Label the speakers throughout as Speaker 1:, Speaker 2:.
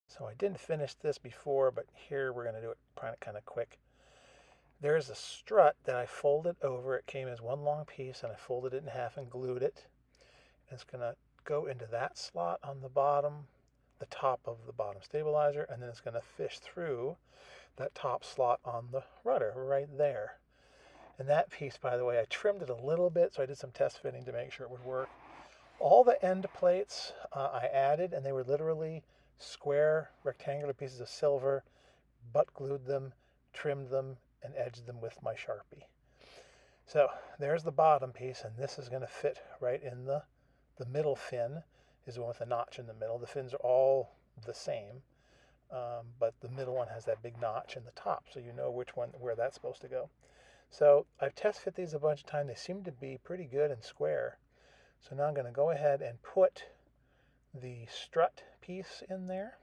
Speaker 1: So I didn't finish this before, but here we're going to do it kind of quick. There's a strut that I folded over. It came as one long piece, and I folded it in half and glued it. And it's going to go into that slot on the bottom, the top of the bottom stabilizer, and then it's going to fish through that top slot on the rudder right there. And that piece, by the way, I trimmed it a little bit, so I did some test fitting to make sure it would work. All the end plates I added, and they were literally square rectangular pieces of silver, butt glued them, trimmed them, and edged them with my Sharpie. So there's the bottom piece, and this is going to fit right in the middle fin is the one with the notch in the middle. The fins are all the same, but the middle one has that big notch in the top, so you know which one where that's supposed to go. So I've test fit these a bunch of times. They seem to be pretty good and square. So now I'm going to go ahead and put the strut piece in there.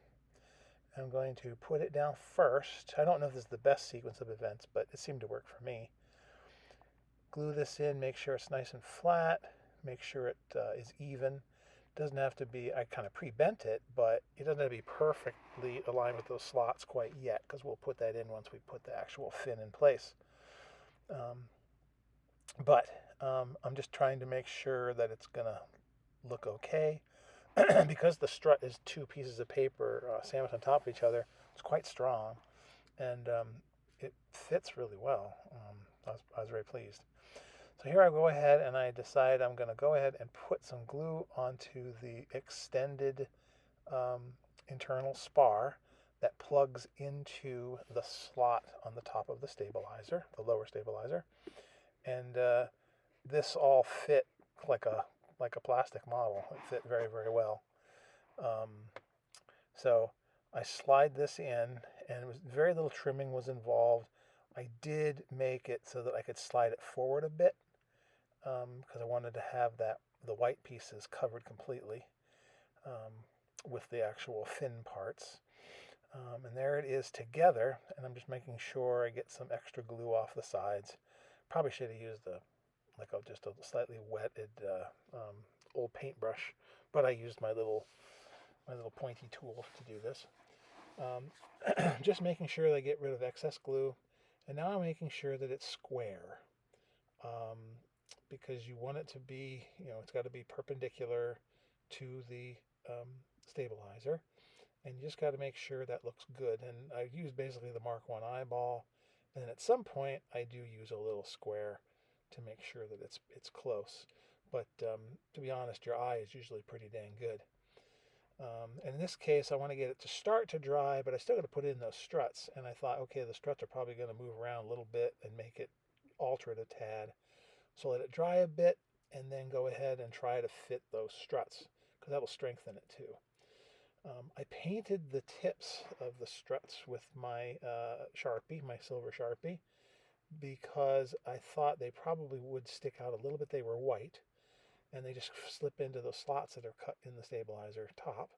Speaker 1: I'm going to put it down first. I don't know if this is the best sequence of events, but it seemed to work for me. Glue this in, make sure it's nice and flat, make sure it is even. It doesn't have to be, I kind of pre-bent it, but it doesn't have to be perfectly aligned with those slots quite yet, because we'll put that in once we put the actual fin in place. But I'm just trying to make sure that it's going to look okay. Because the strut is two pieces of paper sandwiched on top of each other, it's quite strong, and it fits really well. I was very pleased. So here I go ahead and I decide I'm going to go ahead and put some glue onto the extended um, internal spar that plugs into the slot on the top of the stabilizer, the lower stabilizer. And this all fit like a plastic model. It fit very, very well. Um, so I slide this in, and it was very little trimming was involved. I did make it so that I could slide it forward a bit because I wanted to have the white pieces covered completely um, with the actual fin parts. And there it is together, and I'm just making sure I get some extra glue off the sides. Probably should have used just a slightly wetted old paintbrush, but I used my little pointy tool to do this. Just making sure that I get rid of excess glue, and now I'm making sure that it's square, um, because you want it to be, it's got to be perpendicular to the stabilizer, and you just got to make sure that looks good. And I use basically the Mark 1 eyeball, and then at some point I do use a little square to make sure that it's close. But to be honest, your eye is usually pretty dang good. And in this case, I want to get it to start to dry, but I still got to put in those struts. And I thought, okay, the struts are probably going to move around a little bit and alter it a tad. So let it dry a bit, and then go ahead and try to fit those struts, because that will strengthen it too. I painted the tips of the struts with my Sharpie, my silver Sharpie, because I thought they probably would stick out a little bit. They were white, and they just slip into those slots that are cut in the stabilizer top.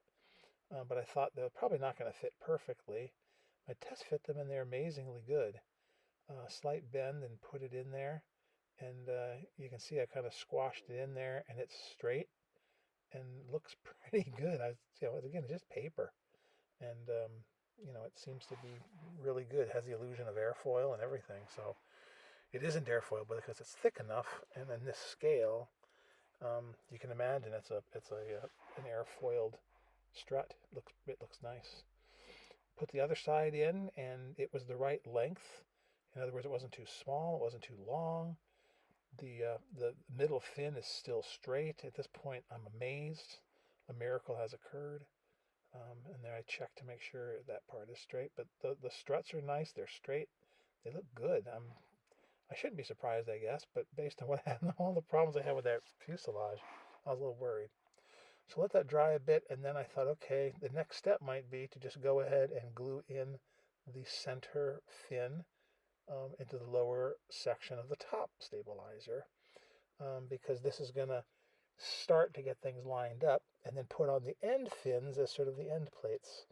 Speaker 1: But I thought they're probably not going to fit perfectly. I test fit them, and they're amazingly good. Slight bend and put it in there, and you can see I kind of squashed it in there, and it's straight and looks pretty good. Again, it's just paper, and it seems to be really good. It has the illusion of airfoil and everything, so it isn't airfoil, but because it's thick enough, and in this scale, you can imagine it's an airfoiled strut. It looks nice. Put the other side in, and it was the right length. In other words, it wasn't too small, it wasn't too long. The middle fin is still straight. At this point, I'm amazed. A miracle has occurred. And then I check to make sure that part is straight. But the struts are nice. They're straight. They look good. I shouldn't be surprised, I guess, but based on what happened, all the problems I had with that fuselage, I was a little worried. So let that dry a bit, and then I thought, okay, the next step might be to just go ahead and glue in the center fin into the lower section of the top stabilizer, because this is going to start to get things lined up, and then put on the end fins as sort of the end plates,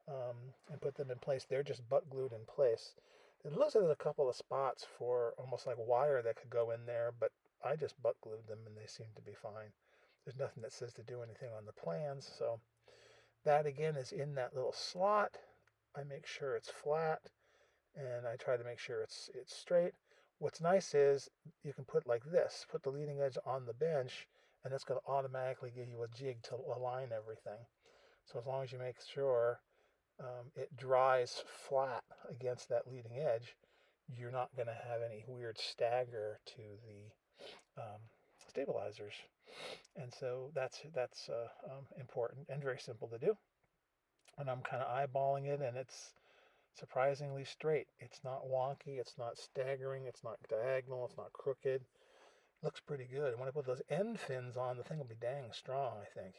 Speaker 1: and put them in place. They're just butt glued in place. It looks like there's a couple of spots for almost like wire that could go in there, but I just butt glued them and they seem to be fine. There's nothing that says to do anything on the plans, so That again is in that little slot. I make sure it's flat, and I try to make sure it's straight. What's nice is you can put like this, put the leading edge on the bench, and that's going to automatically give you a jig to align everything. So as long as you make sure it dries flat against that leading edge, you're not going to have any weird stagger to the stabilizers. And so that's important and very simple to do. And I'm kind of eyeballing it, and it's surprisingly straight. It's not wonky, it's not staggering, it's not diagonal, it's not crooked. Looks pretty good. And when I put those end fins on, the thing will be dang strong, I think.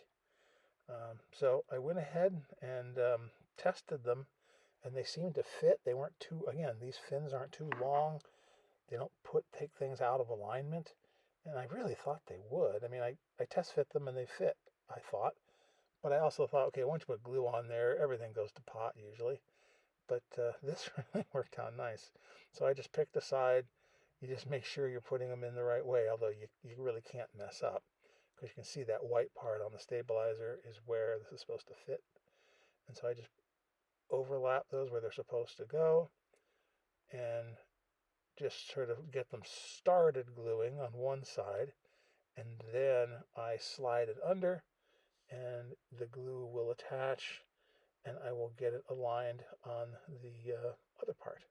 Speaker 1: So I went ahead and tested them, and they seemed to fit. They weren't too, again, these fins aren't too long. They don't take things out of alignment. And I really thought they would. I mean, I test fit them and they fit, I thought. But I also thought, okay, once you put glue on there, everything goes to pot usually. But this really worked out nice. So I just picked a side. You just make sure you're putting them in the right way, although you really can't mess up. Because you can see that white part on the stabilizer is where this is supposed to fit. And so I just overlap those where they're supposed to go and just sort of get them started gluing on one side. And then I slide it under, and the glue will attach, and I will get it aligned on the other part.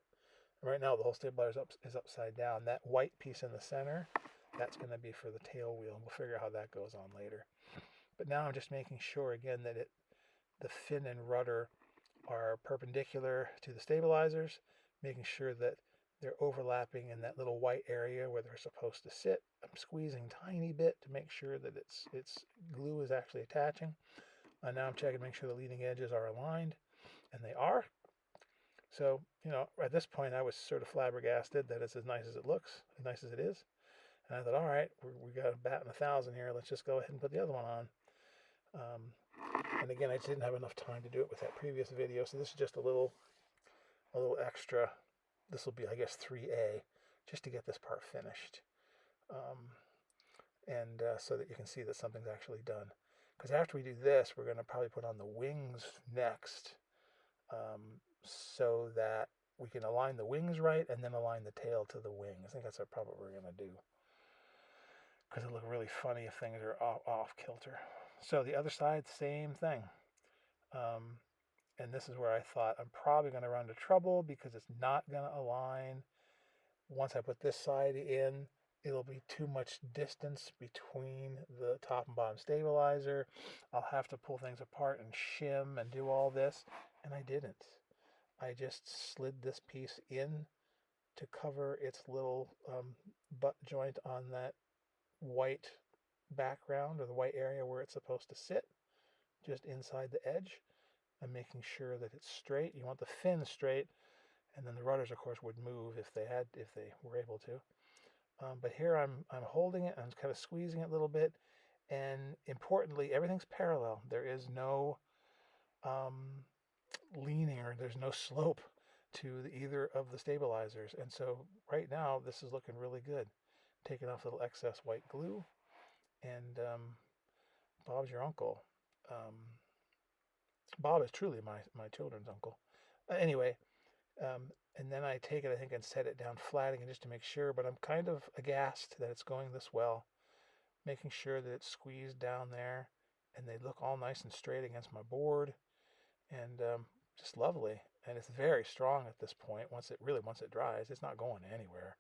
Speaker 1: Right now the whole stabilizer is upside down. That white piece in the center, that's going to be for the tail wheel. We'll figure out how that goes on later. But now I'm just making sure again that the fin and rudder are perpendicular to the stabilizers, making sure that they're overlapping in that little white area where they're supposed to sit. I'm squeezing a tiny bit to make sure that its glue is actually attaching. And now I'm checking to make sure the leading edges are aligned, and they are. So, at this point I was sort of flabbergasted that it's as nice as it looks, as nice as it is. And I thought, all right, we got a bat in 1,000 here. Let's just go ahead and put the other one on. And again, I just didn't have enough time to do it with that previous video, so this is just a little extra. This will be, I guess, 3A, just to get this part finished, and so that you can see that something's actually done. Because after we do this, we're going to probably put on the wings next, so that we can align the wings right and then align the tail to the wing. I think that's probably what we're going to do, because it'll look really funny if things are off kilter. So the other side, same thing. And this is where I thought I'm probably going to run into trouble because it's not going to align. Once I put this side in, it'll be too much distance between the top and bottom stabilizer. I'll have to pull things apart and shim and do all this, and I didn't. I just slid this piece in to cover its little butt joint on that white background, or the white area where it's supposed to sit, just inside the edge. I'm making sure that it's straight. You want the fin straight, and then the rudders, of course, would move if they were able to. But here I'm holding it. I'm kind of squeezing it a little bit, and importantly, everything's parallel. There is no leaning, or there's no slope to either of the stabilizers. And so right now, this is looking really good. Taking off a little excess white glue, and Bob's your uncle. Bob is truly my children's uncle. Anyway, and then I take it, I think, and set it down flat again just to make sure, but I'm kind of aghast that it's going this well, making sure that it's squeezed down there, and they look all nice and straight against my board, and just lovely. And it's very strong at this point. Once it dries, it's not going anywhere.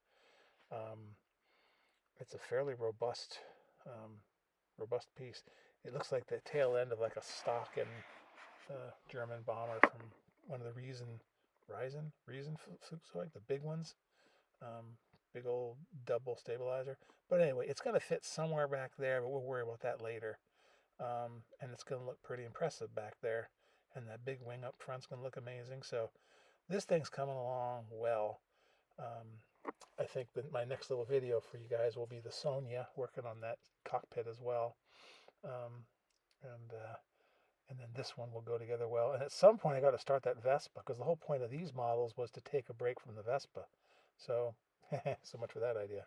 Speaker 1: It's a fairly robust piece. It looks like the tail end of like a Stocking German bomber from one of the Riesen Flugzeug, the big ones, big old double stabilizer. But anyway, it's going to fit somewhere back there, but we'll worry about that later. And it's going to look pretty impressive back there, and that big wing up front's going to look amazing. So this thing's coming along well. I think that my next little video for you guys will be the Sonia, working on that cockpit as well. And then this one will go together well. And at some point I got to start that Vespa, because the whole point of these models was to take a break from the Vespa. So, so much for that idea.